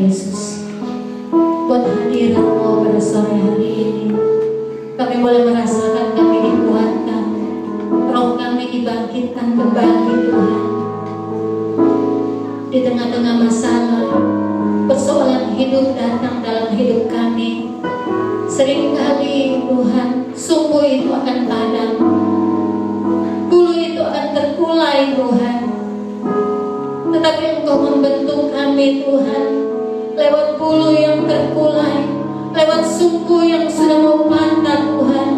Yesus, buat hadirat-Mu pada sore hari ini. Kami boleh merasakan kami dikuatkan, roh kami dibangkitkan kembali Tuhan. Di tengah-tengah masalah, persoalan hidup datang dalam hidup kami. Seringkali Tuhan, sumbu itu akan padam, bulu itu akan terkulai Tuhan. Tetapi Engkau membentuk kami Tuhan, lewat bulu yang terkulai, lewat sumbu yang sudah mau patah Tuhan.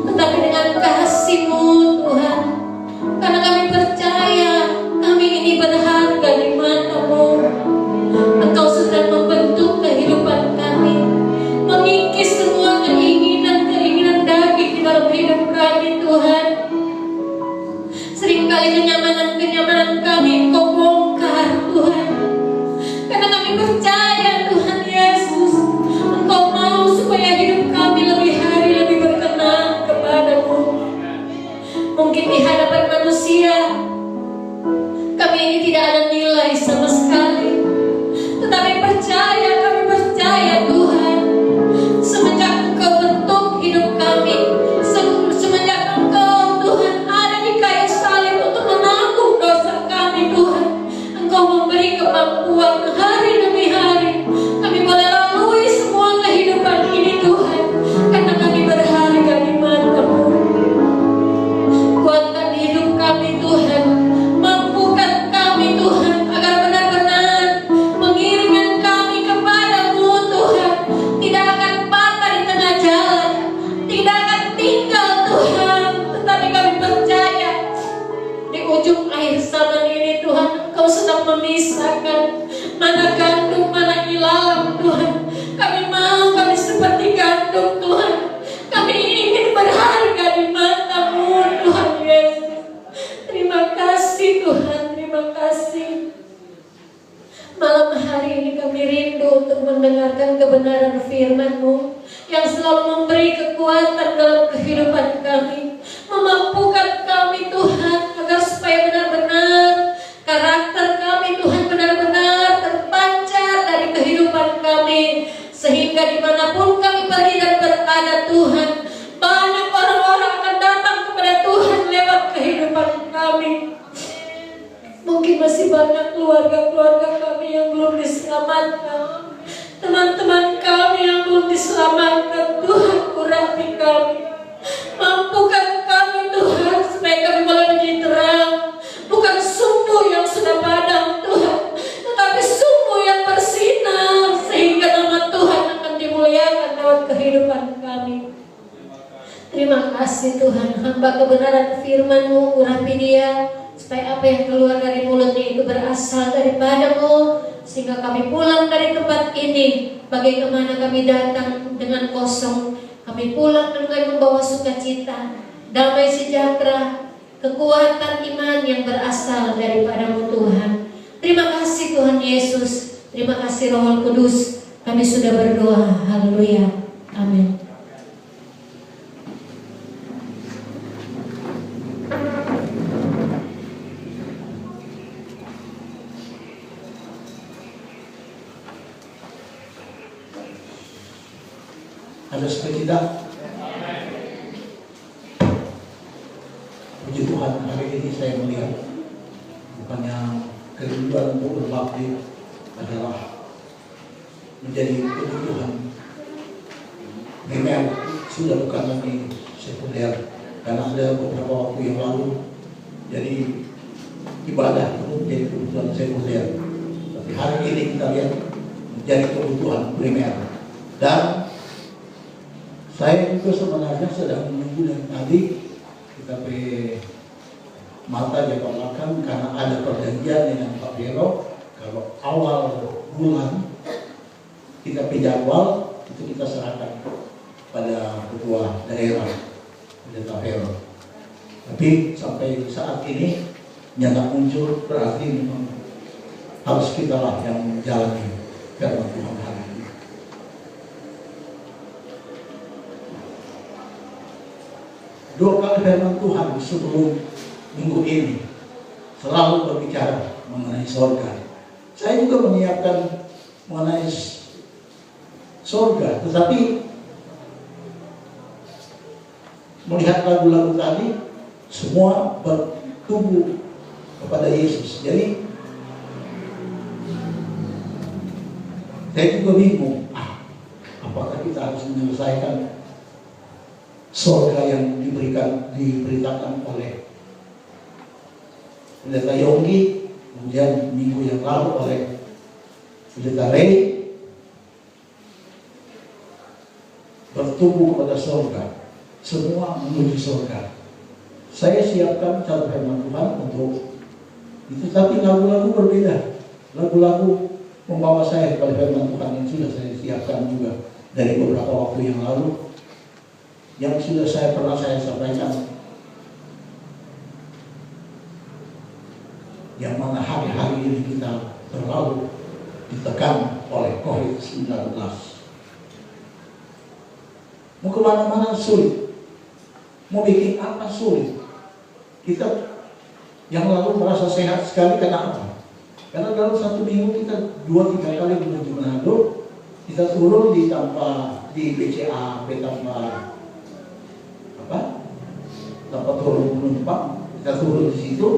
Tetapi dengan kasih-Mu Tuhan, karena kami percaya kami ini berharga di mata-Mu. Engkau sudah membentuk kehidupan kami, mengikis semua keinginan-keinginan daging di dalam hidup kami Tuhan. Seringkali kenyamanan-kenyamanan kami Engkau bongkar Tuhan, karena kami percaya Tuhan Yesus, Engkau mau supaya hidup kami lebih hari lebih berkenan kepada-Mu. Mungkin di hadapan manusia kami ini tidak ada nilai sama sekali, tetapi kami percaya Tuhan, semenjak Engkau bentuk hidup kami, semenjak Engkau Tuhan ada di kayu salib untuk menanggung dosa kami Tuhan, Engkau memberi kemampuan hari demi hari kami boleh lalui semua kehidupan ini Tuhan, karena kami berharga di mata-Mu. Kuatkan hidup kami Tuhan, mampukan kami Tuhan, agar benar-benar mengiringkan kami kepada-Mu Tuhan, tidak akan patah di tengah jalan, tidak akan tinggal Tuhan. Tetapi kami percaya di ujung air zaman ini Tuhan, Engkau sedang memisahkan mana gandum, mana ilalang Tuhan. Kami mau kami seperti gandum Tuhan, kami ingin berharga di mata-Mu Tuhan Yesus. Terima kasih Tuhan, terima kasih. Malam hari ini kami rindu untuk mendengarkan kebenaran firman-Mu yang selalu memberi kekuatan dalam kehidupan kami, memampukan kami Tuhan, agar supaya benar-benar karakter kami Tuhan benar-benar terpancar dari kehidupan kami, sehingga dimanapun kami pergi dan berada Tuhan, banyak orang-orang akan datang kepada Tuhan lewat kehidupan kami. Mungkin masih banyak keluarga-keluarga kami yang belum diselamatkan, teman-teman kami yang belum diselamatkan. Tuhan, urapi kami, mampukan kami Tuhan, supaya kami boleh menjadi terang, bukan sumbu yang sudah padam Tuhan, tetapi sumbu yang bersinar, sehingga nama Tuhan akan dimuliakan lewat kehidupan kami. Terima kasih Tuhan, hamba kebenaran firman-Mu, urapi dia, supaya apa yang keluar dari mulutnya itu berasal daripada-Mu, sehingga kami pulang dari tempat ini, bagaimana kami datang dengan kosong, kami pulang dengan membawa sukacita, damai sejahtera, kekuatan iman yang berasal daripada-Mu Tuhan. Terima kasih Tuhan Yesus, terima kasih Roh Kudus. Kami sudah berdoa, haleluya, amin. Ada supaya tidak? Puji Tuhan, hari ini saya melihat bukannya kerinduan untuk berbakti adalah menjadi kebutuhan primer, sudah bukan lagi sekunder, karena ada beberapa waktu yang lalu jadi ibadah itu menjadi kebutuhan sekunder, tapi hari ini kita lihat menjadi kebutuhan primer. Dan saya juga sebenarnya sedang menunggu dari tadi kita pe mata jabatan, karena ada perjanjian dengan Pak Vero kalau awal bulan kita pe jadwal itu kita serahkan pada ketua daerah Pendeta Vero. Tapi sampai saat ini nyata muncul, berarti memang harus kita lah yang menjalani firman Tuhan hari ini. Dua kali firman Tuhan sebelum minggu ini selalu berbicara mengenai surga. Saya juga menyiapkan mengenai surga, tetapi melihat lagu-lagu tadi semua bertumbuh kepada Yesus. Jadi saya juga bingung, apakah kita harus menyelesaikan surga yang diberitakan oleh Pendeta Yonggi, kemudian minggu yang lalu oleh Pendeta Ray, bertumbuh kepada surga, semua menuju surga. Saya siapkan satu firman Tuhan untuk itu, tapi lagu-lagu berbeda. Lagu-lagu membawa saya kepada firman Tuhan yang sudah saya siapkan juga dari beberapa waktu yang lalu, yang sudah pernah saya sampaikan, yang mana hari-hari ini kita terlalu ditekan oleh COVID-19. Mau kemana-mana sulit, mau bikin apa sulit. Kita yang lalu merasa sehat sekali karena apa? Karena dalam satu minggu kita 2-3 kali menuju Manado, kita turun di BCA, tempat turun penumpang, kita turun di situ,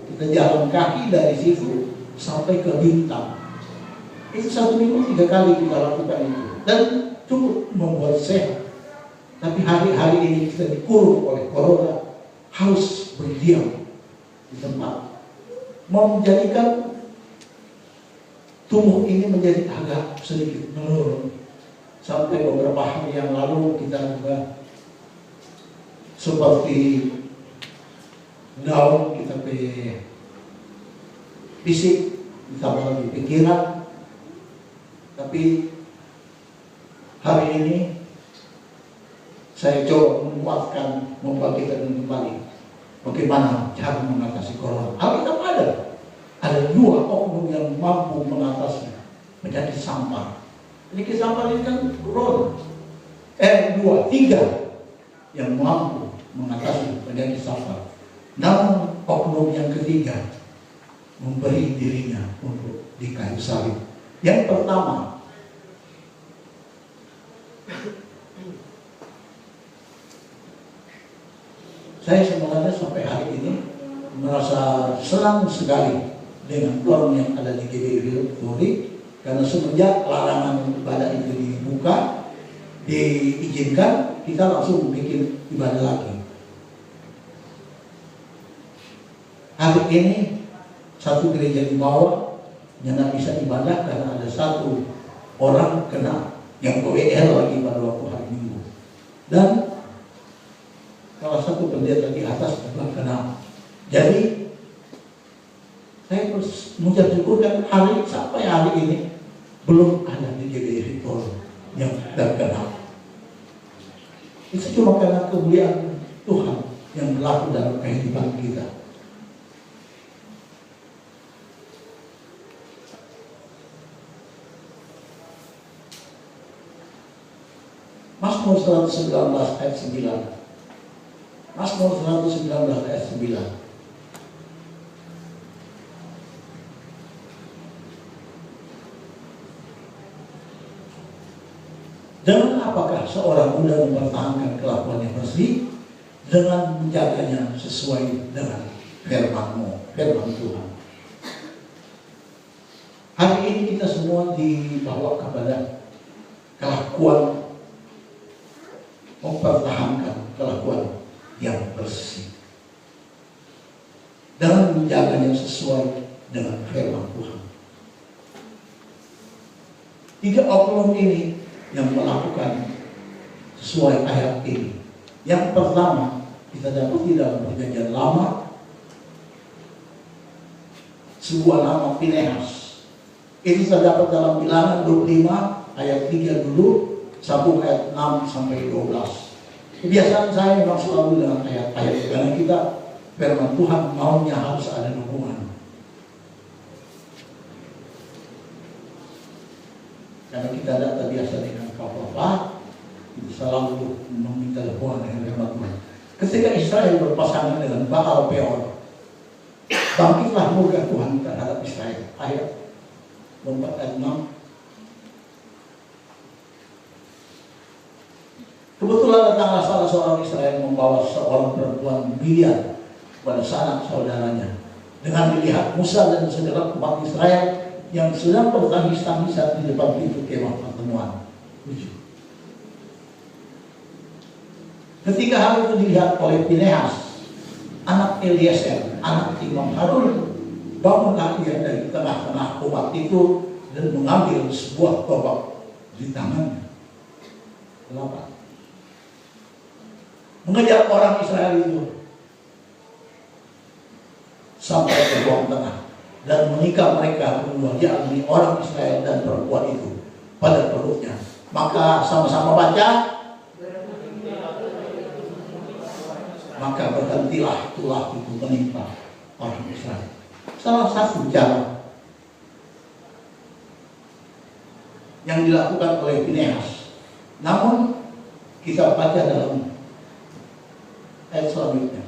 kita jalan kaki dari situ sampai ke Bintang. Itu satu minggu 3 kali kita lakukan itu, dan cukup membuat sehat. Tapi hari-hari ini kita dikurung oleh corona, harus berdiam di tempat, menjadikan tubuh ini menjadi agak sedikit menurun. Sampai beberapa hari yang lalu kita juga seperti down, kita fisik, ditambah lagi pikiran. Tapi hari ini saya coba menguatkan, membangkitkan kembali bagaimana cara mengatasi corona. Alkitab ada 2 oknum yang mampu mengatasinya, menjadi sampah. Jadi sampah ini kan corona. 3 yang mampu mengatasi menjadi sampah. Namun oknum yang ketiga memberi dirinya untuk di kayu salib. Yang pertama, saya sebenarnya sampai hari ini merasa senang sekali dengan orang yang ada di GBI Victory, karena semenjak larangan ibadah itu dibuka, diizinkan, kita langsung bikin ibadah lagi. Hari ini satu gereja di bawah yang tidak bisa ibadah karena ada 1 orang kena yang WL lagi pada waktu hari Minggu, dan salah satu pendeta di atas juga kena. Jadi saya mengucap syukur kan sampai hari ini belum ada di GBI Victory yang terkena. Itu cuma karena kemuliaan Tuhan yang berlaku dalam kehidupan kita. Mazmur 119 ayat 9. Mazmur 119 ayat 9. Dengan apakah seorang muda mempertahankan kelakuan yang bersih? Dengan menjaganya sesuai dengan firman-Mu, firman Tuhan. Hari ini kita semua dibawa kepada kelakuan, mempertahankan kelakuan yang bersih dengan menjaganya sesuai dengan firman Tuhan. 3 oknum ini yang melakukan sesuai ayat ini. Yang pertama, kita dapat dalam Perjanjian Lama sebuah nama Pinehas. Itu terdapat dalam Bilangan 25 ayat 3 dulu, sambung ayat 6 sampai 12. Kebiasaan saya memang selalu dengan ayat-ayat, karena kita firman Tuhan maunya harus ada hubungan. Karena kita tidak terbiasa dengan apa-apa, kita selalu meminta hubungan dengan firman Tuhan. Ketika Israel berpasangan dengan Baal Peor, bangkitlah murka Tuhan terhadap Israel. Ayat 4 ayat 6. Kebetulan datanglah salah seorang Israel membawa seorang perempuan Biliam kepada sanak saudaranya. Dengan melihat Musa dan segenap umat Israel yang sedang bertangis-tangisan di depan pintu kemah pertemuan. Ketika hal itu dilihat oleh Pinehas, anak Eliezer, anak Imam Harun, bangunlah ia dari tengah-tengah umat itu dan mengambil sebuah tombak di tangannya. Kenapa? Mengejar orang Israel itu sampai ke ruang tengah dan mengikat mereka berdua, yakni orang Israel dan perempuan itu pada perutnya. Maka sama-sama baca. Maka berhentilah tulah itu menimpa orang Israel. Salah satu cara yang dilakukan oleh Pinehas. Namun kita baca dalam ayat selanjutnya.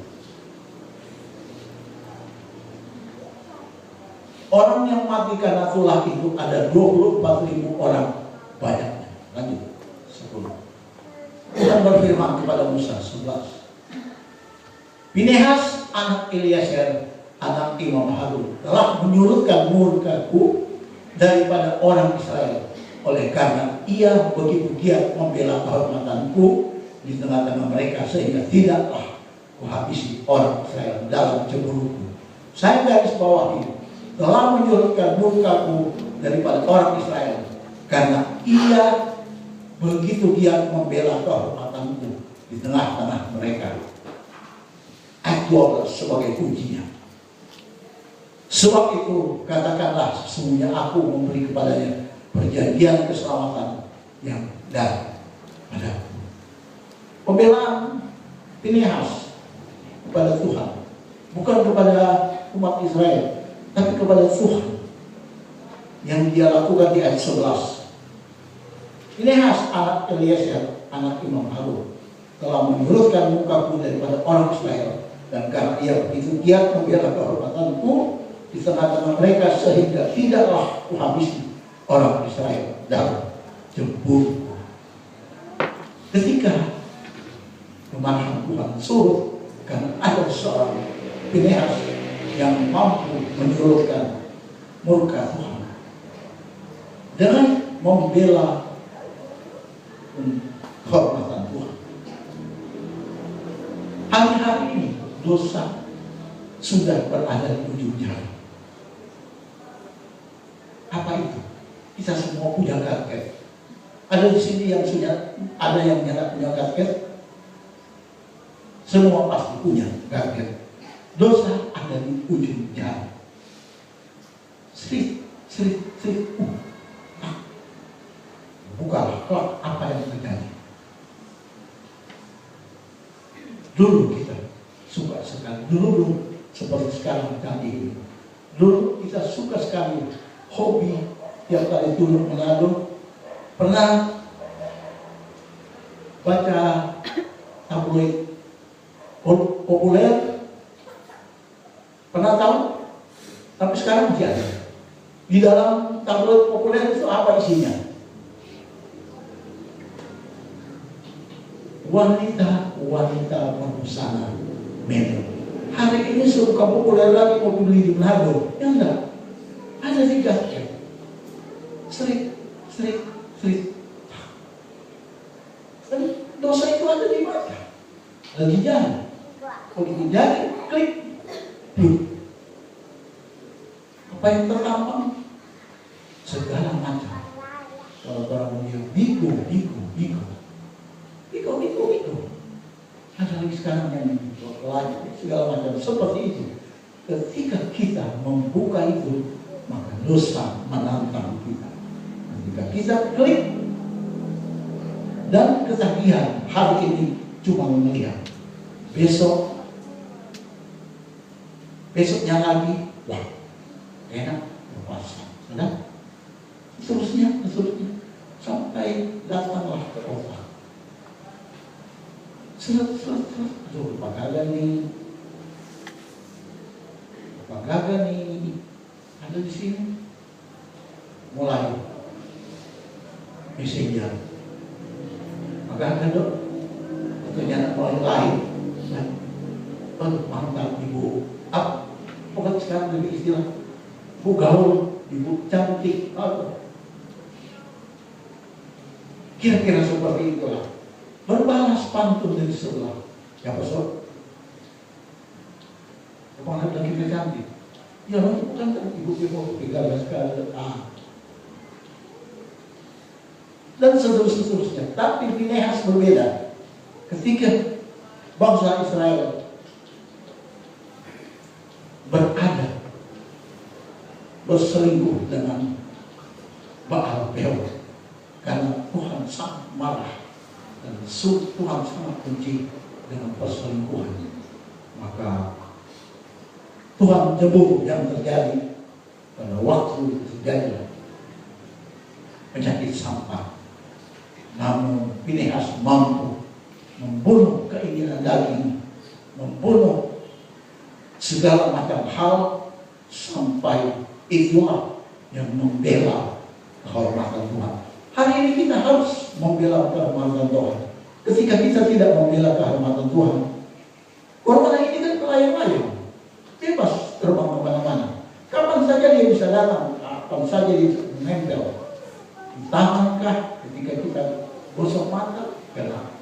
Orang yang mati karena tulah itu ada 24.000 orang banyaknya. Lanjut 10. Tuhan berfirman kepada Musa 11. Pinehas anak Eliezer anak Imam Harun telah menyurutkan murkaku daripada orang Israel, oleh karena ia begitu giat membela kehormatanku di tengah-tengah mereka, sehingga tidaklah kuhabisi orang Israel dalam cemburuku. Saya garis bawahi, telah menyurutkan murkaku daripada orang Israel, karena ia begitu giat membela kehormatanku di tengah-tengah mereka. Ayat 12 sebagai kuncinya. Sebab itu katakanlah, sesungguhnya aku memberi kepadanya perjanjian keselamatan yang daripada pembelaan Pinehas kepada Tuhan, bukan kepada umat Israel, tapi kepada Tuhan, yang dia lakukan di ayat 11. Pinehas anak Eliezer anak Imam Harun telah menyurutkan mukaku daripada orang Israel, dan karena ia begitu giat membela kehormatanku di tengah-tengah mereka, sehingga tidaklah kuhabisi orang Israel dalam cemburu. Ketika kemarahan Tuhan surut karena ada seorang Pinehas yang mampu menyurutkan murka Tuhan dengan membela kehormatan Tuhan. Hari-hari ini dosa sudah berada di ujung jalan. Apa itu? Kita semua punya gadget. Ada di sini yang sudah ada yang tidak punya gadget. Semua pasti punya gadget. Dosa ada di ujung jalan. Sering. Bukalah kelak apa yang terjadi. Dulu kita suka sekali, dulu seperti sekarang tadi. Dulu kita suka sekali hobi tiap kali turun Manado. Pernah baca tabloid populer? Pernah tahu? Tapi sekarang tidak. Di dalam tabloid populer itu apa isinya? Wanita berbusana mewah. Hari ini suka populer lagi mau beli di Manado. Ya enggak, ada di gadget. Serik. Dan dosa itu ada di mana? Lagi jalan. Begitu jadi, klik. Apa yang tertampang? Segala macam. Kalau orang dia bigo. Ada lagi sekarang yang lain, segala macam seperti itu. Ketika kita membuka itu, maka dosa menantang kita. Ketika kita klik dan ketagihan hari ini cuma melihat, besoknya lagi, wah enak berpuasa, sudah, seterusnya sampai datanglah ke kota. Aduh, apa gagal nih? Ada di sini. Mulai messenger. Apa gagal dok? sekarang lebih istilah ibu gaul, ibu cantik, kira-kira seperti itulah. Berbalas pantun dari sebelah. Ya pastor, kepala lagi kita cantik. Ya itu bukan ibu-ibu 13 kali. Dan seterusnya. Tapi Finehas berbeda. Ketika bangsa Israel berselingkuh dengan Baal Peor, karena Tuhan sangat marah dan Tuhan sangat benci dengan perselingkuhan, maka Tuhan jebur yang terjadi pada waktu terjadi penyakit sampah. Namun Finehas mampu membunuh keinginan daging, membunuh segala macam hal, sampai itulah yang membela kehormatan Tuhan. Hari ini kita harus membela kehormatan Tuhan. Ketika kita tidak membela kehormatan Tuhan, orang ini kan pelayang-layang, bebas terbang kemana-mana. Kapan saja dia bisa datang, kapan saja dia menempel di tangankah ketika kita gosok mata, kena.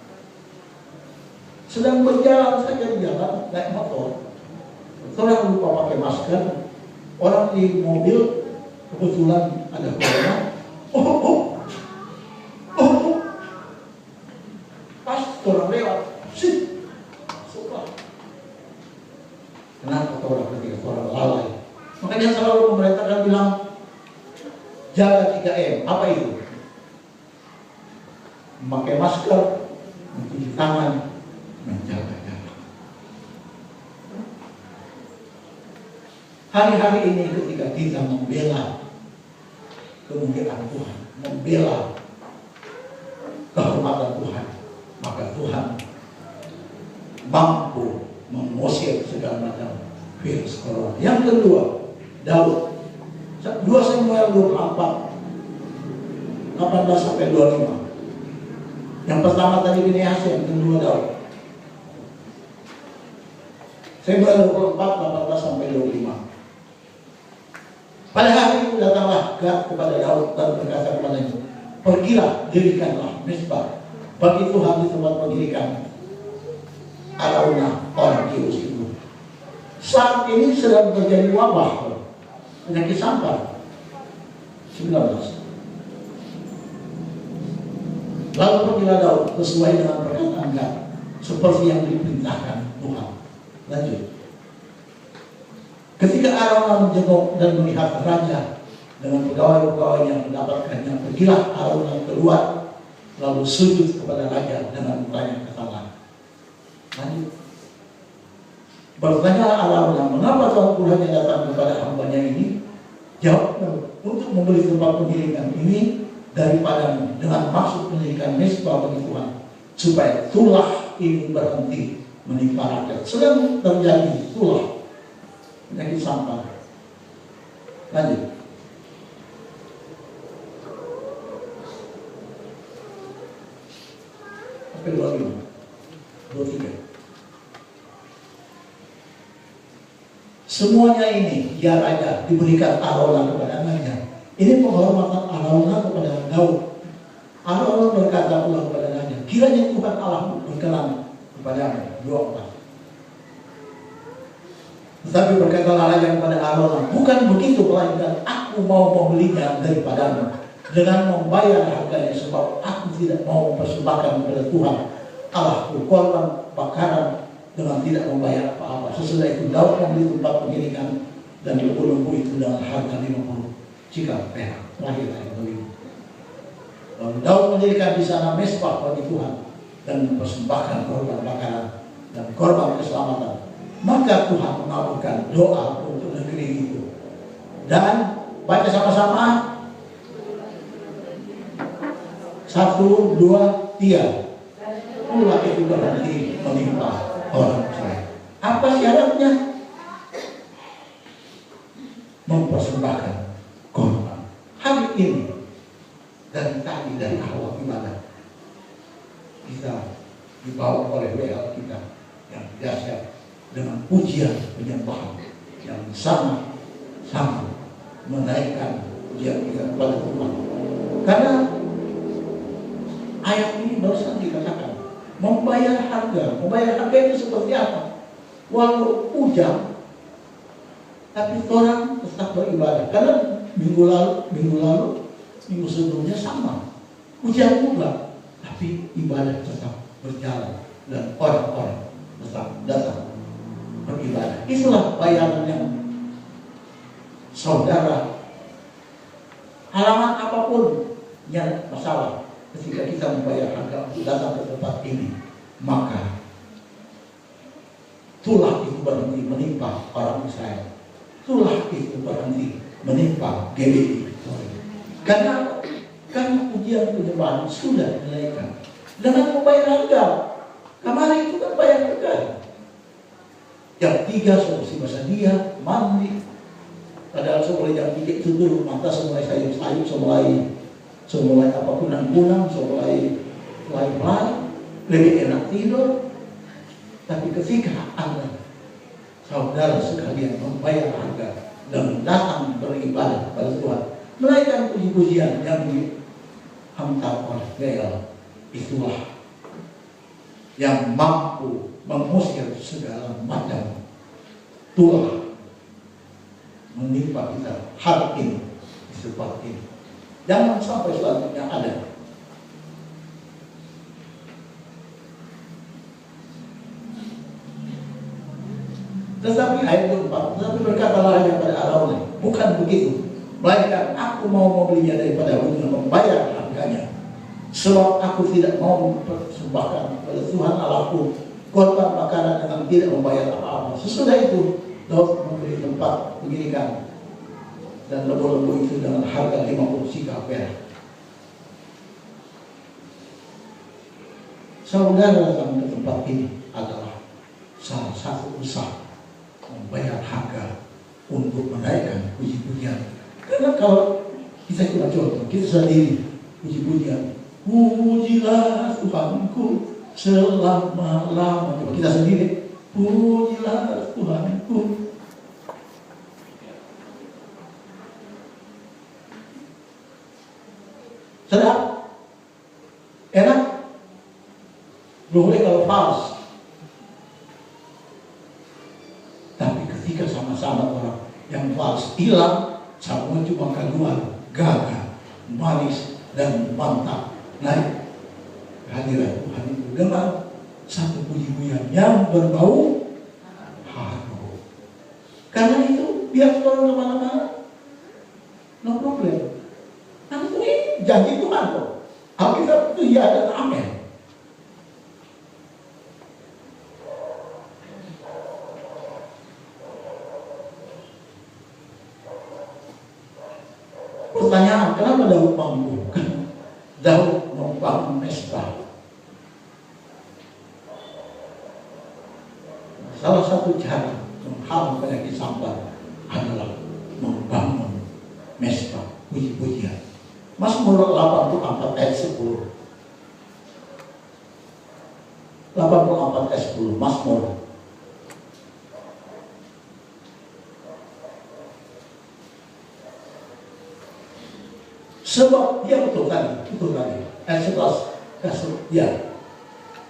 Sedang berjalan saja di jalan, naik motor, orang lupa pakai masker, orang di mobil kebetulan ada corona, pas orang lewat, masuklah. Kenapa orang ketika orang lalai? Makanya selalu pemerintah kan bilang jaga 3M. Apa itu? Memakai masker, mencuci tangan, menjaga jarak. Hari-hari ini ketika kita membela kemuliaan Tuhan, membela kehormatan Tuhan, maka Tuhan mampu mengusir segala macam virus corona. Yang kedua, Daud. 2 Samuel 24 18 sampai 25. Yang pertama tadi Finehas, yang kedua Daud. Samuel 24 18 sampai 25. Pada hari itu datanglah Gad kepada Daud dan berkata kepadanya, pergilah, dirikanlah mezbah bagi Tuhan di tempat pengirikan Araunah orang Yeus itu. Saat ini sedang terjadi wabah penyakit sampar 19. Lalu pergilah Daud sesuai dengan perkataan Gad, seperti yang diperintahkan Tuhan. Lanjut. Ketika Araunah menjenguk dan melihat raja dengan pegawai-pegawai yang mendapatkannya, pergilah Araunah keluar lalu sujud kepada raja dengan mukanya ke tanah. Lanjut. Bertanyalah Araunah, mengapa Tuanku hanya datang kepada hambanya ini? Jawab, untuk membeli tempat pengiringan ini daripadamu dengan maksud mendirikan mezbah bagi Tuhan, supaya tulah ini berhenti menimpa rakyat. Sedang terjadi tulah penyakit sampar. Lanjut. Sampai 23. Semuanya ini, ya raja, diberikan Araunah kepada anaknya. Ini penghormatan Araunah kepada Daud. Araunah berkata pula kepada raja, kiranya Tuhan Allahmu berkenan kepadamu. 24. Tetapi berkatalah raja kepada Araunah, bukan begitu, melainkan aku mau membelinya daripadamu dengan membayar harganya, sebab aku tidak mau mempersembahkan kepada Tuhan Allahku korban bakaran dengan tidak membayar apa-apa. Sesudah itu Daud membeli tempat pengiringan dan lembu-lembu itu dengan harga 50 cikal perak. Terakhir ayat 5. Lalu Daud mendirikan di sana mezbah bagi Tuhan dan mempersembahkan korban bakaran dan korban keselamatan. Maka Tuhan mengabulkan doa untuk negeri itu. Dan baca sama-sama. 1, 2, 3. Tulah itu berhenti menimpa orang Israel. Apa syaratnya? Mempersembahkan korban. Hari ini dari awal ibadah kita dibawa oleh WL kita yang dahsyat dengan pujian penyembahan yang sama-sama menaikkan pujian kita kepada Tuhan. Karena ayat ini barusan dikatakan membayar harga. Membayar harga itu seperti apa? Walau hujan, tapi orang tetap beribadah. Karena minggu lalu, minggu sebelumnya sama. Hujan juga, tapi ibadah tetap berjalan dan orang-orang tetap datang beribadah. Itulah bayaran yang saudara, halangan apapun yang masalah ketika kita membayar harga untuk datang ke tempat ini, maka tulah itu berhenti menimpa orang Israel. Tulah itu berhenti menimpa GBI Victoria. Karena pujian penyembahan sudah dinaikkan dengan membayar harga. Kemarin itu kan bayar harga. Jam 3 solusi bersedia, mandi. Padahal semulai jam 3 itu dulu mata semulai sayup-sayup, semulai apa kunang-kunang, semulai lebih enak tidur. Tapi ketika Anda, saudara sekalian, membayar harga dan datang beribadah pada Tuhan, menaikkan puji-pujian yang dihantar oleh Bel, itulah yang mampu mengusir segala macam tulah menimpa kita hari ini di tempat ini. Jangan sampai selanjutnya ada. Tetapi ayat 24, tetapi berkatalah kepada Arauna, bukan begitu, melainkan aku mau membelinya daripada dengan membayar harganya. Sebab aku tidak mau mempersembahkan kepada Tuhan Allahku korban bakaran dengan tidak membayar apa-apa. Sesudah itu Daud membeli tempat pengirikan dan lembu-lembu itu dengan harga 50 sikal perak. Saudara datang ke tempat ini adalah salah satu usaha membayar harga untuk menaikkan puji-pujian. Karena kalau kita coba contoh, kita sendiri puji-pujian, pujilah Tuhanku selama-lamanya. Coba kita sendiri, pujilah Tuhanku. Sedap? Enak? Belum boleh kalau fals. Tapi ketika sama-sama orang yang fals hilang, semua cuma keluar gagah, manis dan mantap naik hadirat Tuhan itu dengan satu puji-pujian yang berbau harum. Karena itu biar orang kemana-mana, no problem. Karena ini janji Tuhan kok. Alkitab itu ya dan amin. Pertanyaan, kenapa Daud membangun? Daud membangun mesbah. Salah satu cara menghalau penyakit sampah adalah membangun mesbah puji-pujian. Mazmur 84 ayat 10. 84 ayat 10 Mazmur. Sebab dia betul tadi ayat 11 ya.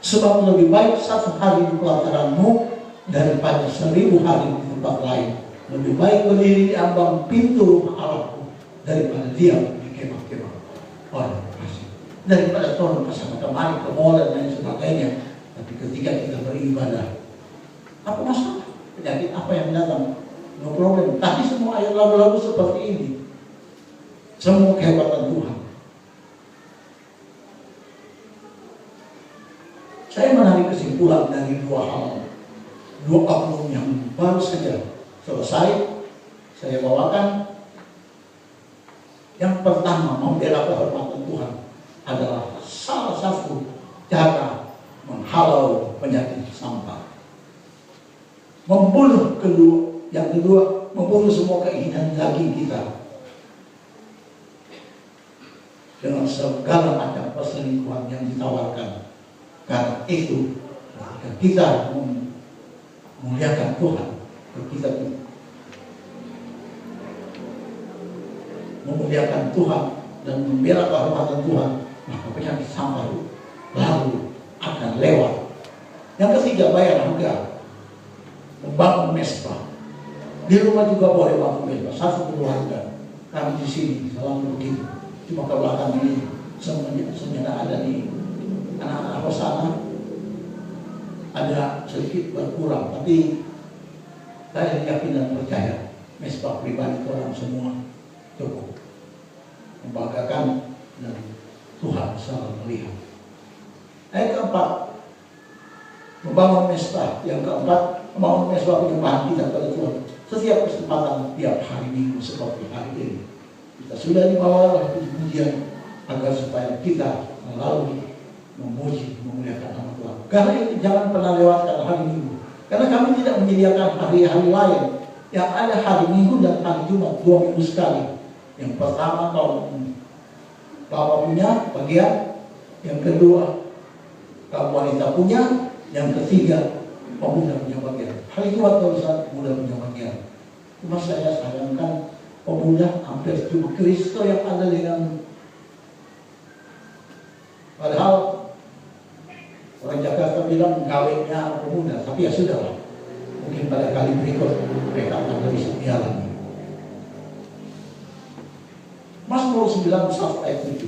Sebab lebih baik satu hari di pelataranmu daripada 1000 hari di tempat lain. Lebih baik berdiri di ambang pintu rumah Allahku daripada diam di kemah-kemah orang kasih. Daripada turun ke sana kemari ke mall dan lain sebagainya. Tapi ketika kita beribadah, apa masalah? Penyakit apa yang datang? No problem. Tapi semua ayat lalu-lalu seperti ini. Semua kehebatan Tuhan. Saya menarik kesimpulan dari dua oknum yang baru saja selesai saya bawakan. Yang pertama, membela kehormatan Tuhan adalah salah satu cara menghalau penyakit sampah. Yang kedua, membunuh semua keinginan daging kita dengan segala macam perselingkuhan yang ditawarkan. Karena itu, ketika kita memuliakan Tuhan, kita memuliakan Tuhan dan membela kehormatan Tuhan, maka penyakit sampah lalu akan lewat. Yang ketiga, bayar harga. Membangun mesbah. Di rumah juga boleh bangun mesbah. Satu keluarga. Kami di sini selalu begitu. Cuma ke belakang ini semuanya ada di anak-anak Hosana, ada sedikit berkurang, tapi saya yakin dan percaya mesbah pribadi orang semua cukup membanggakan dan Tuhan selalu melihat. Yang keempat, membangun mesbah. Yang keempat, membangun mesbah penyembahan kita kepada Tuhan. Setiap kesempatan, tiap hari Minggu seperti hari ini, kita sudah dibawa oleh pujian agar supaya kita selalu memuji, memuliakan nama Tuhan. Karena itu jangan pernah lewatkan hari Minggu. Karena kami tidak menyediakan hari-hari lain. Yang ada hari Minggu dan hari Jumat, 2 minggu sekali. Yang pertama kalau Bapak punya bagian, yang kedua kaum wanita punya, yang ketiga pemuda punya bagian. Hari Jumat kalau pemuda punya bagian. Cuma saya sayangkan pemuda hampir cuma Kristo yang ada dengan. Padahal orang Jakarta bilang gawenya pemuda, tapi ya sudahlah. Mungkin pada kali berikut mereka akan lebih setia lagi. Mazmur 91 ayat 7.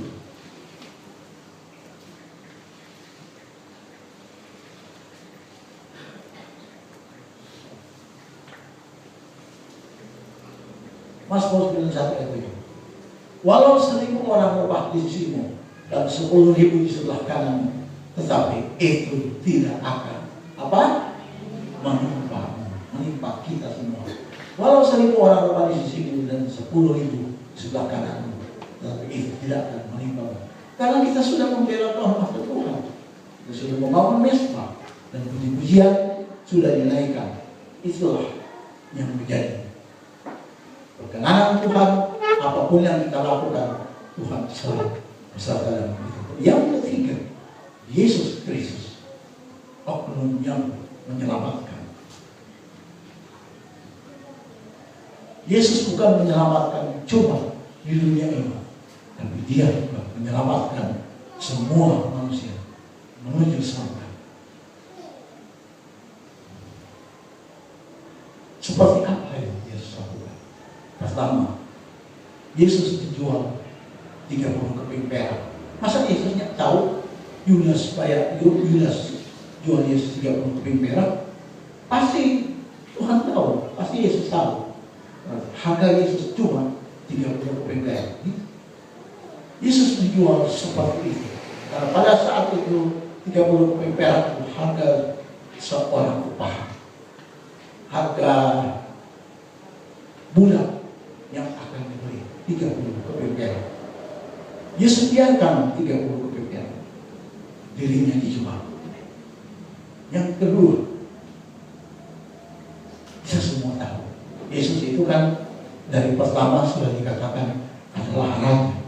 Mazmur 91 ayat 7. Walau 1.000 orang rebah di sisimu dan 10.000 di sebelah kanan, tetapi itu tidak akan menimpa kita semua. Walau 1.000 orang rebah di sisimu dan 10.000 di sebelah kanan, tetapi itu tidak akan menimpa. Karena kita sudah membela kehormatan Tuhan, kita sudah membangun mesbah dan puji-pujian sudah dinaikkan. Itulah yang menjadi perkenanan Tuhan. Apapun yang kita lakukan, Tuhan selalu beserta dalam itu. Yang ketiga, Yesus Kristus, oknum yang menyelamatkan. Yesus bukan menyelamatkan cuma di dunia ini, tapi Dia juga menyelamatkan semua manusia menuju surga. Seperti apa yang Yesus lakukan? Pertama, Yesus dijual 30 keping perak. Masa Yesusnya tahu Yudas jual Yesus 30 keping perak? Pasti Tuhan tahu, pasti Yesus tahu. Harga Yesus cuma 30 keping perak. Yesus dijual seperti itu. Karena pada saat itu 30 keping perak itu harga seorang upah. Harga budak yang akan dibeli 30 keping perak. Yesus biarkan 30 keping perak, dirinya dijual. Yang kedua, kita semua tahu Yesus itu kan dari pertama sudah dikatakan adalah raja.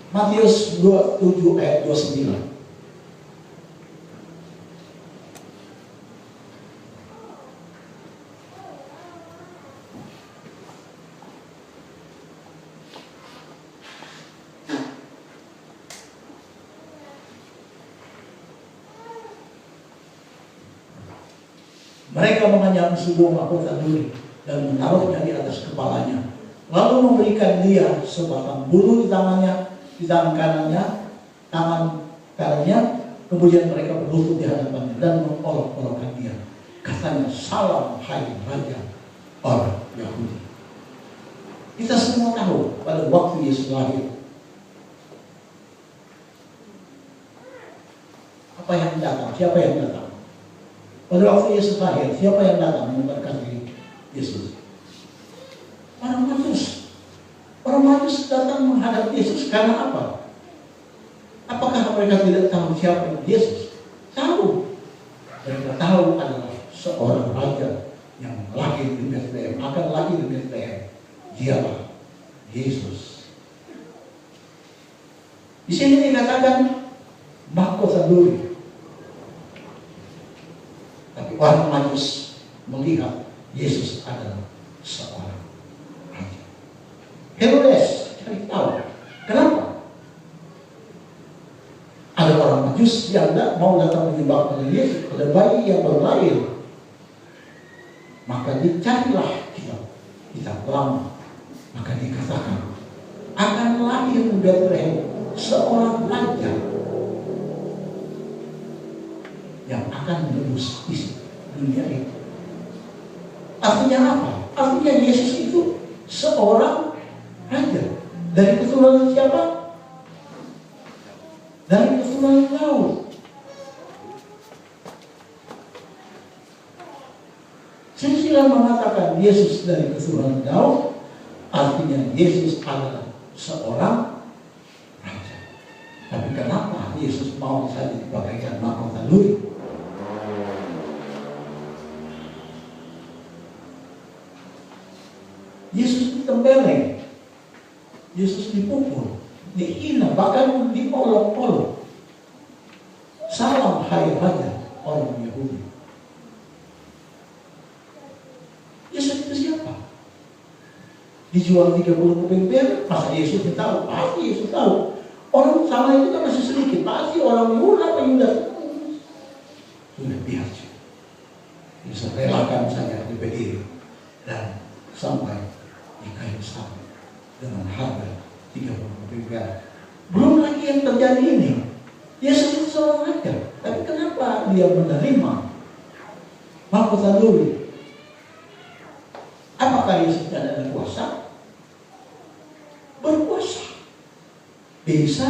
Matius 27 ayat 29. Mereka mengenyam sebuah mahkota duri dan menaruhnya di atas kepalanya, lalu memberikan dia sebatang bulu di tangannya, di tangan kanannya, kemudian mereka berlutut di hadapannya dan mengolok-olokkan dia. Katanya, salam hai raja orang Yahudi. Kita semua tahu pada waktu Yesus lahir, apa yang datang, siapa yang datang? Pada waktu Yesus lahir, siapa yang datang memberkati Yesus? Orang Majus. Orang Majus datang menghadap Yesus karena apa? Apakah mereka tidak tahu siapa Yesus? Tahu. Mereka tahu adalah seorang raja yang lahir di Bethlehem, akan lahir di Bethlehem, dialah Yesus. Di sini dikatakan mahkota duri. Tapi orang Majus melihat Yesus adalah seorang raja. Herodes cari tahu kenapa ada orang Majus yang mau datang menyembah kepada Yesus, pada bayi yang baru lahir. Maka dicarilah kitab lama. Maka dikatakan akan lahir di Bethlehem seorang raja yang akan menebus isi dunia ini. Artinya apa? Artinya Yesus itu seorang raja. Dari keturunan siapa? Dari keturunan Daud. Silsilah mengatakan Yesus dari keturunan Daud, artinya Yesus adalah seorang raja. Tapi kenapa Yesus mau saja dipakaikan mahkota duri? Yesus ditembeleng, Yesus dipukul, dihina, bahkan diolok-olok. Salam hai raja orang Yahudi. Yesus itu siapa? Dijual 30 keping perak, masa Yesus tahu? Pasti Yesus tahu. Orang sama itu kan masih sedikit, pasti orang murah apa Yudas. Sudah biar bisa relakan saya di berdiri dan sampai di kayu salib dengan harga 30 keping perak. Belum lagi yang terjadi ini. Yesus itu seorang raja, tapi kenapa dia menerima mahkota duri? Apakah Yesus tidak ada kuasa? Berkuasa. Bisa.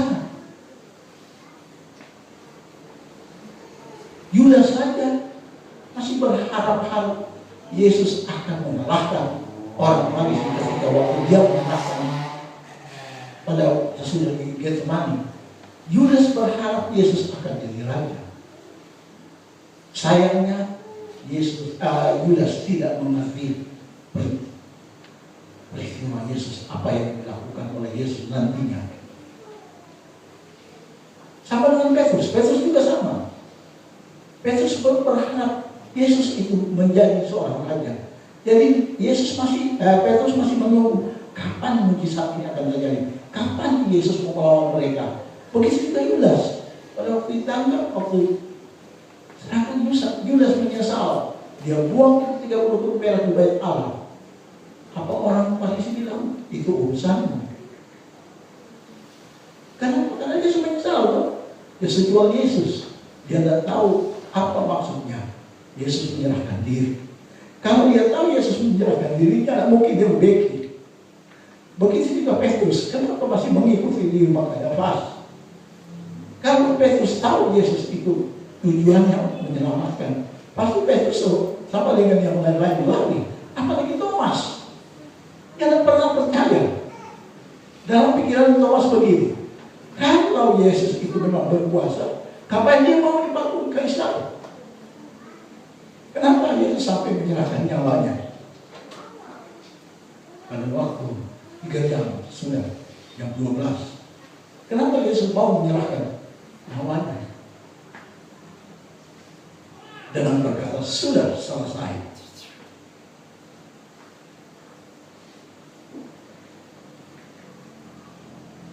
Yudas saja masih berharap-harap Yesus akan mengalahkan orang Farisi ketika waktu dia mengalahkan pada sesudah di Getsemani. Yudas berharap Yesus akan jadi raja. Sayangnya Yudas tidak mengerti peristiwa Yesus, apa yang dilakukan oleh Yesus nantinya. Sama dengan Petrus juga sama. Petrus berharap Yesus itu menjadi seorang raja. Jadi Petrus masih menunggu kapan mujizat ini akan terjadi, kapan Yesus mau melawan mereka. Begitu juga Yudas. Pada waktu ditangkap, waktu serahkan Yudas menyesal. Dia buang 30 perak di bait Allah. Apa orang Farisi bilang itu urusanmu? Karena dia menyesal, kan? Dia sejual Yesus. Dia tidak tahu apa maksudnya Yesus menyerahkan diri. Kalau dia tahu Yesus menyerahkan diri, tidak mungkin dia membeki. Begitu juga Petrus, kenapa masih mengikuti di rumah Kayafas? Kalau Petrus tahu Yesus itu tujuannya menyelamatkan, pasti Petrus sama dengan yang lain-lain lari. Apalagi Thomas, yang tidak pernah percaya. Dalam pikiran Thomas begini, kalau Yesus itu memang berkuasa, kapan dia mau dipakai kaisar? Kenapa Yesus sampai menyerahkan nyawanya? Pada waktu 3 jam sudah, jam 12. Kenapa Yesus mau menyerahkan nyawanya? Dengan berkata, sudah selesai.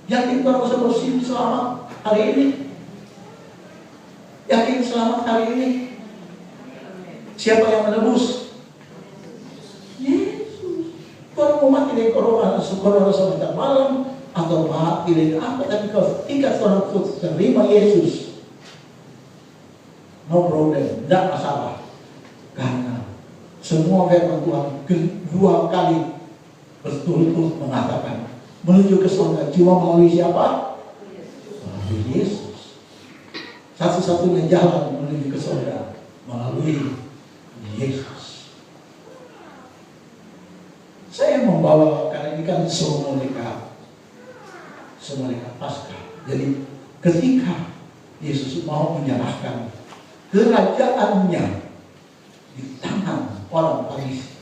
Yakin baru bersih selamat hari ini? Yakin selamat hari ini? Siapa yang menebus? Yesus. Kalau mau mati dari corona sebentar malam atau mati dari apa, tapi kalau ketika orang terima Yesus, no problem, tidak masalah. Karena semua firman Tuhan kedua kali berturut-turut mengatakan menuju ke surga cuma melalui siapa? Melalui Yesus. Satu-satunya jalan menuju ke surga melalui Yesus. Saya membawa, karena ini kan semoleka Paskah. Jadi ketika Yesus mau menyerahkan kerajaannya di tangan orang Farisi,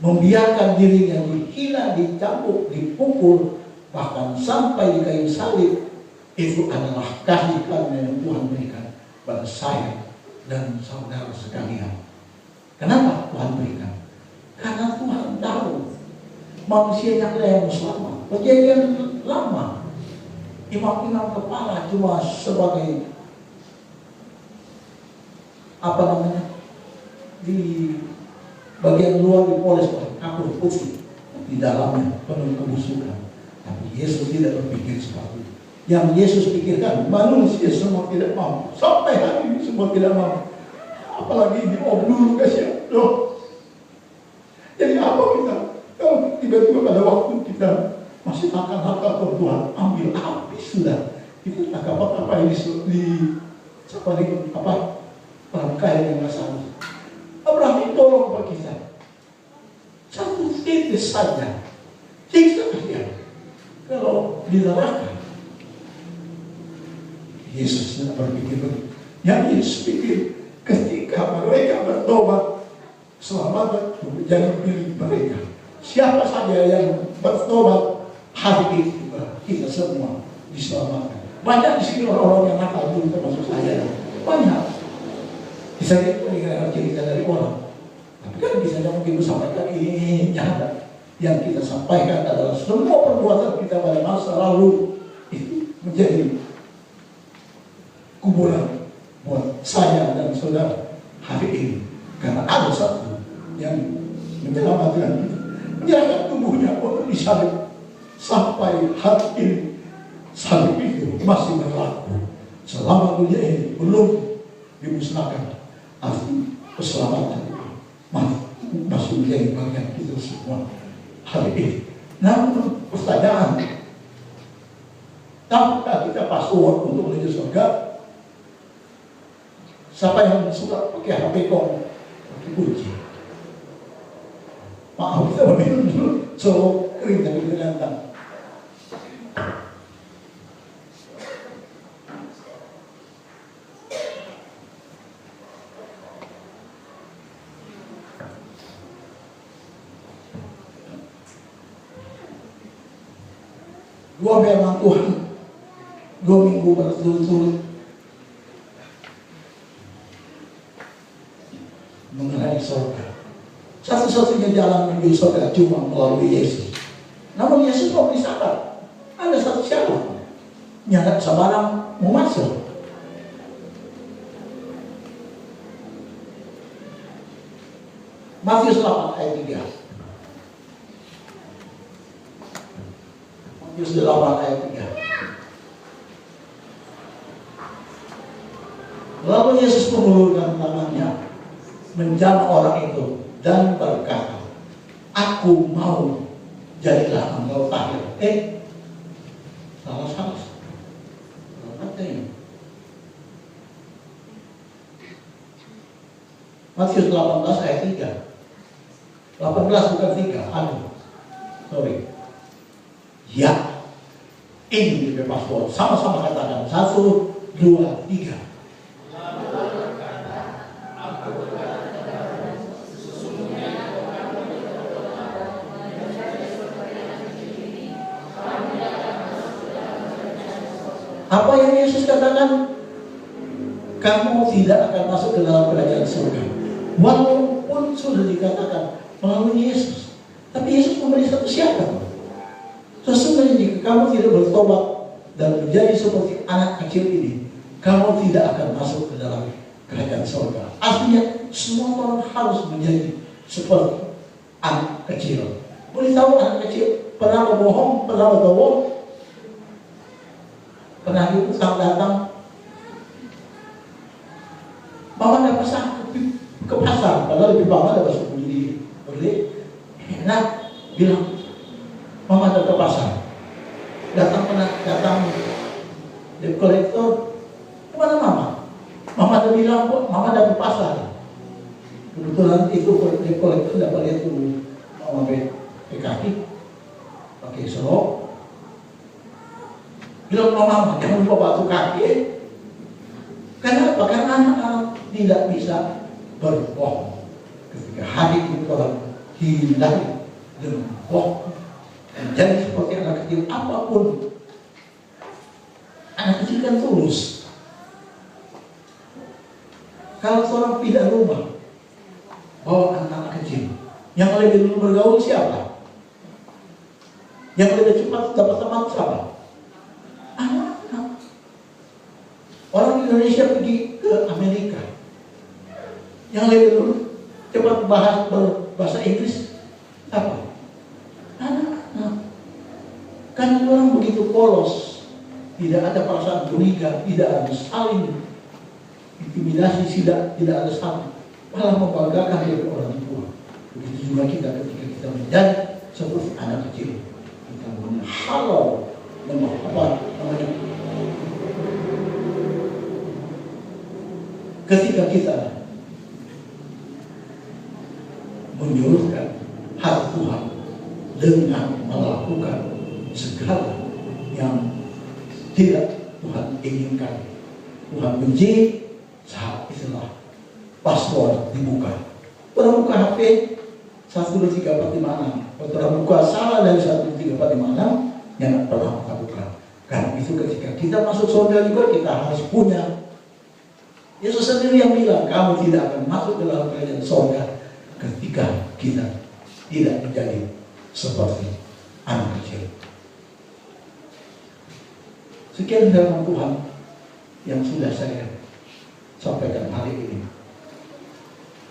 membiarkan dirinya dihina, dicambuk, dipukul, bahkan sampai di kayu salib, itu adalah kasih karunia yang Tuhan berikan pada saya dan saudara sekalian. Kenapa Tuhan berikan? Karena Tuhan tahu manusia yang lain selamat. Perjanjian lama, imam-imam kepala cuma sebagai di bagian luar dipoles oleh kapur putih, di dalamnya penuh kebusukan. Tapi Yesus tidak berpikir seperti itu. Yang Yesus pikirkan, manusia semua tidak mau. Sampai hari ini semua tidak mau. Apalagi ini dulu kasihan. Loh. Jadi apa kita? Kalau tiba-tiba pada waktu kita masih nakal-nakal ke Tuhan, ambil habis sudah. Itu tak apa-apa ini rangkaian yang masalah. Abraham tolong bagi kita. Satu titik saja. Siksa dia. Kalau di neraka, Yesus tidak berpikir begitu. Yang Yesus pikir ketika mereka bertobat, selamat menjadi milik mereka. Siapa saja yang bertobat hari ini kita semua diselamatkan. Banyak di sini orang-orang yang nakal dulu termasuk saya. Banyak. Bisa dengar cerita dari orang. Tapi kan bisa mungkin sampaikan ini nyata. Yang kita sampaikan adalah semua perbuatan kita pada masa lalu itu menjadi kuburan buat saya dan saudara hari ini. Karena ada satu yang menyelamatkan kita, menyerahkan tubuhnya untuk disalib. Sampai hari ini salib itu masih berlaku. Selama dunia ini belum dimusnahkan, arti keselamatan masih menjadi bagian kita semua hari ini. Namun pertanyaan, tahukah kita password untuk menuju surga? Siapa yang suka pakai HP kok pakai kunci? Maaf, kita minum dulu. So kering tapi tergantung. Gua memang Tuhan 2 minggu berturut-turut mengenai surga. Satu-satunya jalan menuju surga cuma melalui Yesus. Namun Yesus mau syarat. Ada satu syarat. Nyarat sabarang mau masuk. Matius 8 ayat 3. Matius 8 ayat 3. Lalu Yesus mengulurkan tangannya, menjamah orang itu dan berkata, "Aku mau, jadilah engkau tahir." Salah. Katanya. Matius 18 ayat 3. 18 bukan 3. Sorry. Ya, ini bebas paspor. Sama-sama katakan 1, 2, 3. Apa yang Yesus katakan? Kamu tidak akan masuk ke dalam kerajaan surga. Walaupun sudah dikatakan melalui Yesus, tapi Yesus memberi satu syarat. Sesungguhnya jika kamu tidak bertobat dan menjadi seperti anak kecil ini, kamu tidak akan masuk ke dalam kerajaan surga. Artinya semua orang harus menjadi seperti anak kecil. Boleh tahu anak kecil pernah berbohong, pernah berbohong, pernah diutang datang. Mama ada pasang ke pasar, padahal lebih mama ada masuk beli. Enak bilang, Mama ada ke pasar. Datang debt collector. Kemana Mama? Mama ada bilang kok, Mama ada ke pasar. Kebetulan itu debt collector dapat lihat dulu Mama pakai kaki, pakai serok. Bilang Mama, jangan lupa batu kaki. Kenapa? Karena anak-anak tidak bisa berbohong. Ketika hari itu orang hindari dengan roh dan jadi seperti anak kecil apapun. Anak kecil kan tulus. Kalau seorang pindah rumah, bawa anak kecil, yang lebih dulu bergaul siapa? Yang lebih cepat dapat teman siapa? Anak-anak. Orang Indonesia pergi ke Amerika, yang lebih dulu cepat bahasa Inggris apa? Anak-anak. Kan orang begitu polos, tidak ada perasaan curiga, tidak ada saling intimidasi, tidak ada saling, malah membanggakan dari orang tua. Begitu juga kita ketika kita menjadi seperti anak kecil, kita menghalau ketika kita menyuruhkan hati Tuhan dengan melakukan segala yang tidak Tuhan inginkan. Tuhan benci saat itulah password dibuka. Orang buka HP 1, 2, 3, 4, 5, 6. Orang buka salah dari 1, 2, 3, 4, 5, 6 yang pernah kita buka. Karena itu ketika kita masuk surga juga kita harus punya. Yesus sendiri yang bilang kamu tidak akan masuk ke dalam kerajaan surga ketika kita tidak menjadi seperti anak kecil. Sekian firman Tuhan yang sudah saya sampaikan hari ini.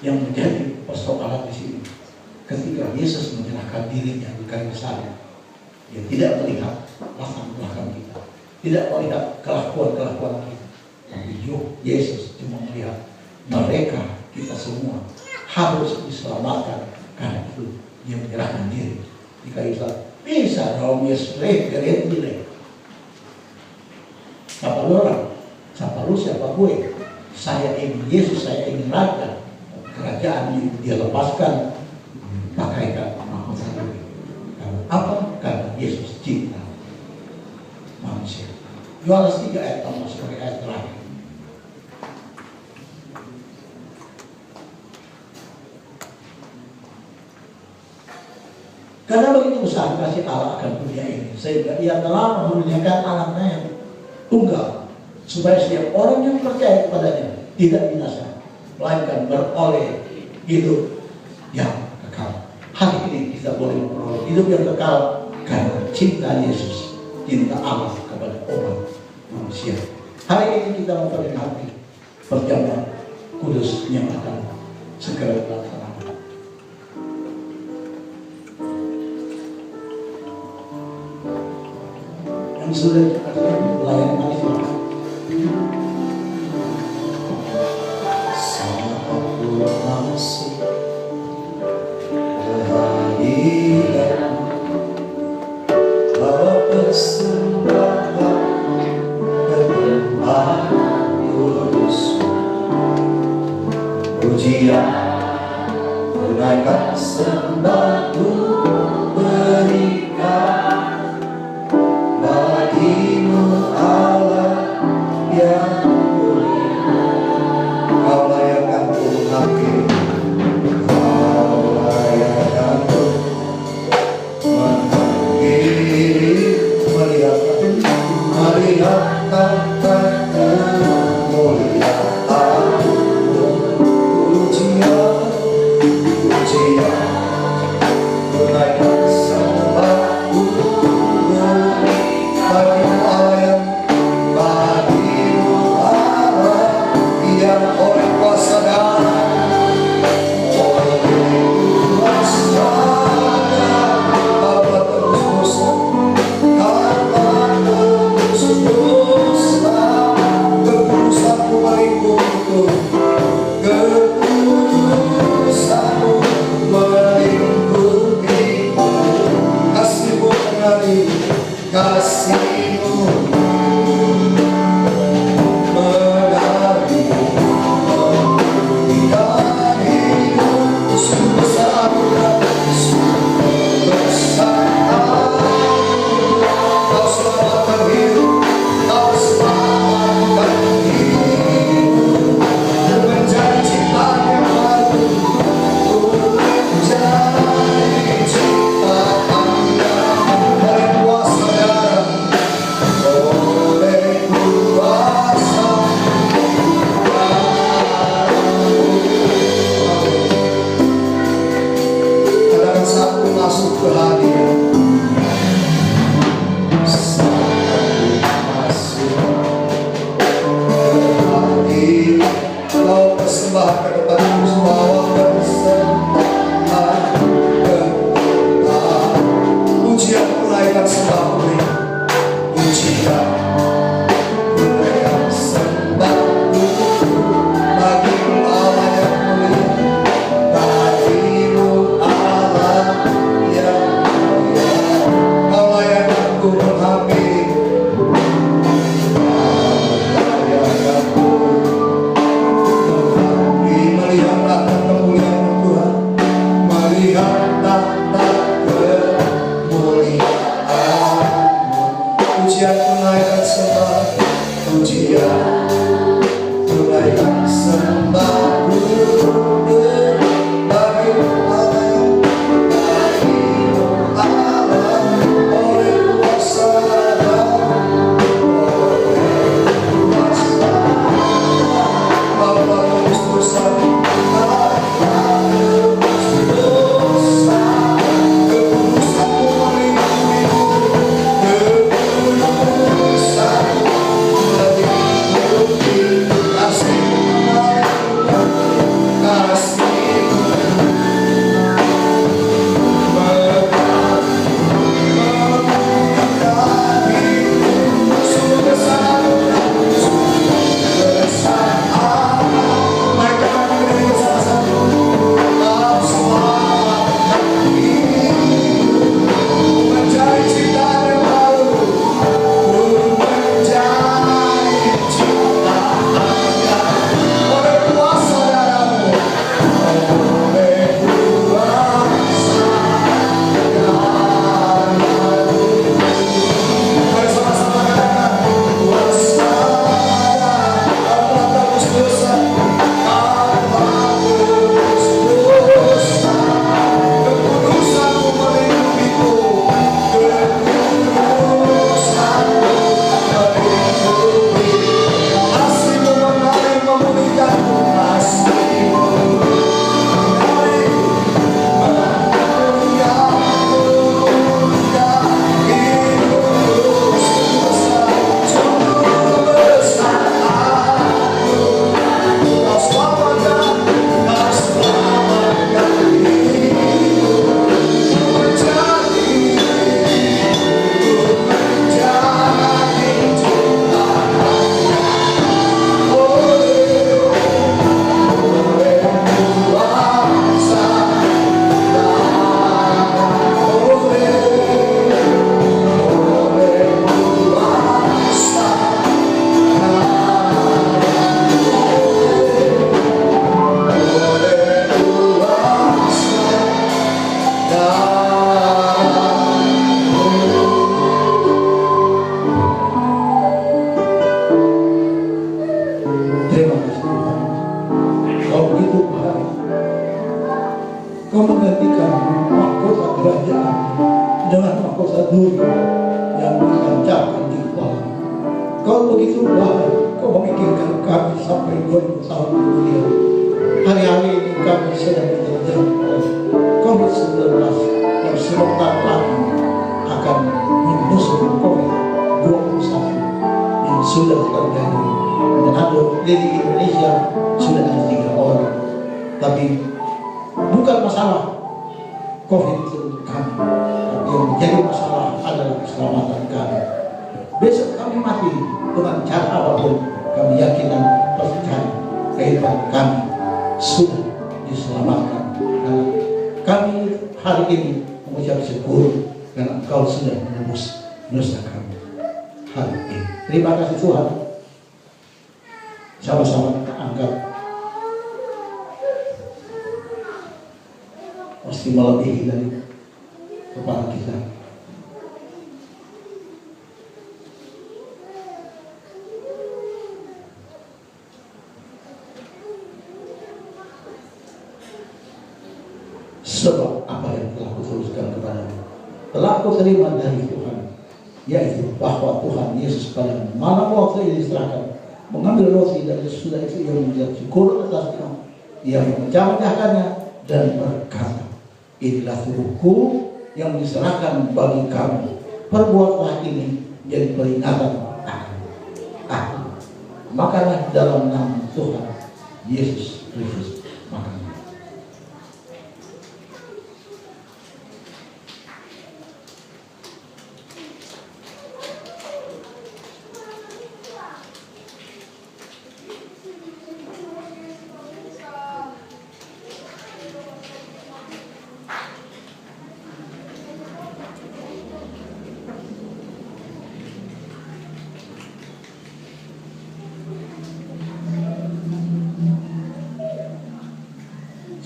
Yang menjadi persoalan di sini, ketika Yesus menyerahkan dirinya di kayu salib, Dia tidak melihat latar belakang kita, tidak melihat kelakuan-kelakuan kita, tapi Yesus cuma melihat mereka, kita semua harus diselamatkan. Karena itu Dia menyerahkan diri di kayu salib. Bisa dong Yesus geret-geret. Siapa lu orang? Siapa lu, siapa gue? Saya ingin Yesus, saya ingin Raja. Kerajaan ini Dia lepaskan, pakaikan mahkota ini. Karena apa? Karena Yesus cinta manusia. Yohanes 3 ayat 6 sebagai ayat terakhir. Karena begitu besar kasih Allah akan dunia ini, sehingga Ia telah memurniakan anaknya yang tunggal, supaya setiap orang yang percaya kepadanya tidak binasa, melainkan beroleh hidup yang kekal. Hari ini kita boleh memperoleh hidup yang kekal karena cinta Yesus, cinta Allah kepada umat manusia. Hari ini kita memperingati perjamuan kudus yang akan segera dilaksanakan. Yang sudah dikatakan melayani mari silakan. Masih kehadiran bawa persembahan penyembahan kudus, pujian tunaikan sembah berikan bagimu Allah yang mulia. Kau layakan Tuhan, kau layakan Tuhan, melihat tata kemuliaan-Mu, pujian tunaikan sembahku bagimu Allah, bagimu Allah yang oleh kuasa darah, oleh kuasa Bapa tebus dosa, Bapa tebus dosa, keputusanmu melingkupiku, keputusanmu melingkupiku, kasihmu mengalir, kasihmu menjadi ciptaan yang baru, menjadi Kau menggantikan mahkota kerajaan dengan mahkota dunia yang ditancapkan di kepala. Kau begitu baik, kau memikirkan kami sampai 2000 tahun kemudian. Hari-hari ini kami sedang diterjang oleh COVID-19 yang sebentar lagi akan menyusul COVID-21 yang sudah terjadi. Menado di Indonesia sudah ada 3 orang. Tapi bukan masalah COVID itu kami, tapi yang menjadi masalah adalah keselamatan kami. Besok kami mati dengan cara apapun, kami yakin dan percaya kehidupan kami sudah diselamatkan. Dan kami hari ini mengucap syukur karena Engkau sudah menebus dosa kami hari ini. Terima kasih Tuhan. Sama-sama kita angkat. Pasti melebihi dari kepala kita. Sebab apa yang telah kutuliskan kepadamu telah kuterima dari Tuhan, yaitu bahwa Tuhan Yesus pada malam waktu ia diserahkan mengambil roti dari sesudah itu ia mengucap syukur atasnya, ia memecah-mecahkannya dan berkata, inilah tubuhku yang diserahkan bagi kamu. Perbuatlah ini jadi peringatan akan aku. Makanlah dalam nama Tuhan Yesus Kristus. Makanlah.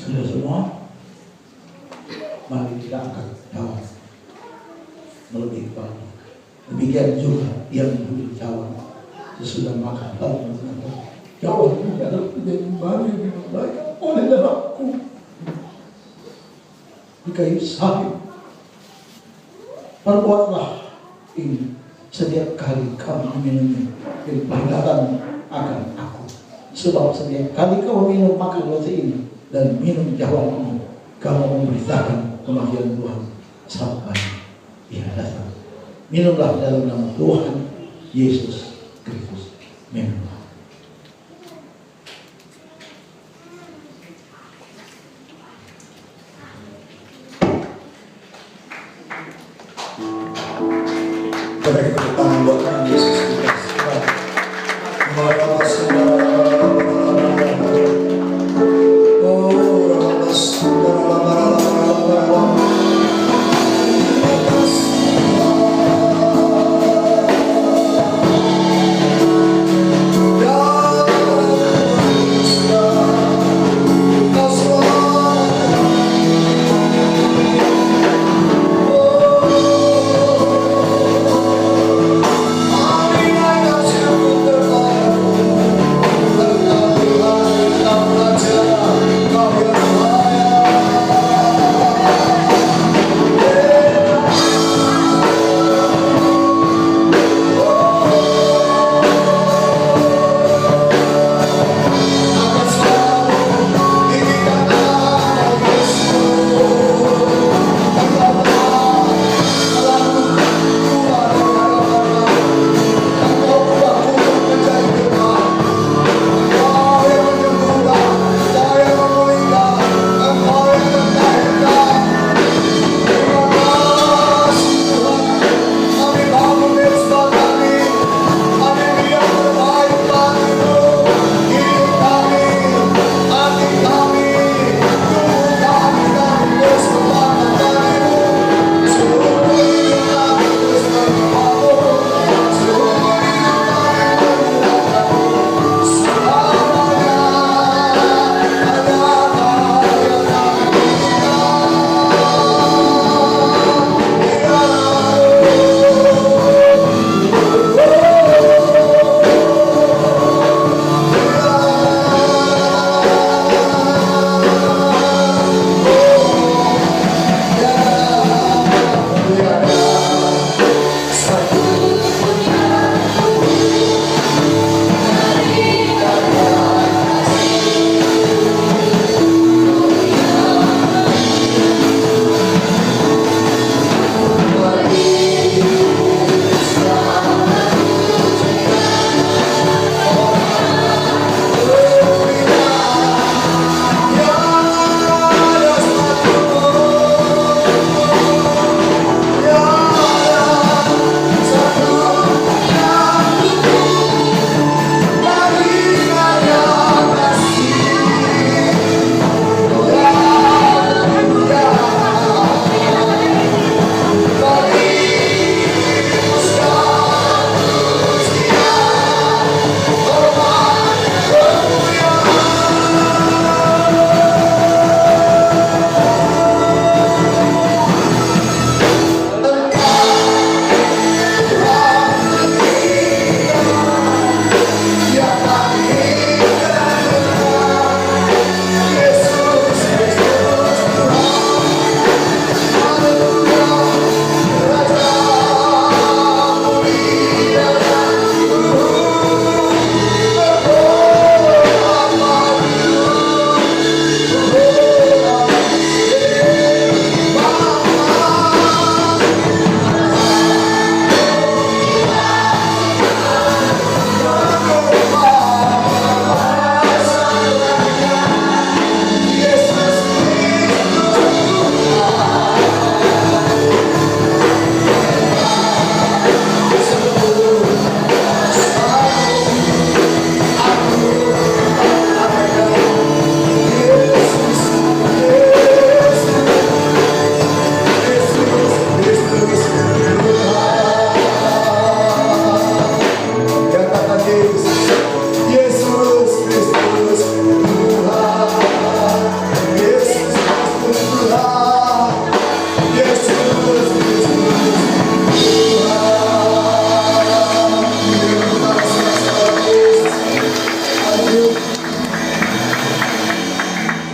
Sudah semua, mari kita angkat jawab melebih baik. Demikian juga yang diberi jawab sesudah makan lalu berkata, jawab ini adalah menjadi baik oleh darahku di kayu salib. Perbuatlah ini setiap kali kamu minumnya jadi peringatan akan aku. Sebab setiap kali kamu minum makan roti ini dan minum jawab ini, kamu memberitakan kematian Tuhan sampai Dia datang. Minumlah dalam nama Tuhan Yesus Kristus. Minumlah. Kita tepuk tangan buat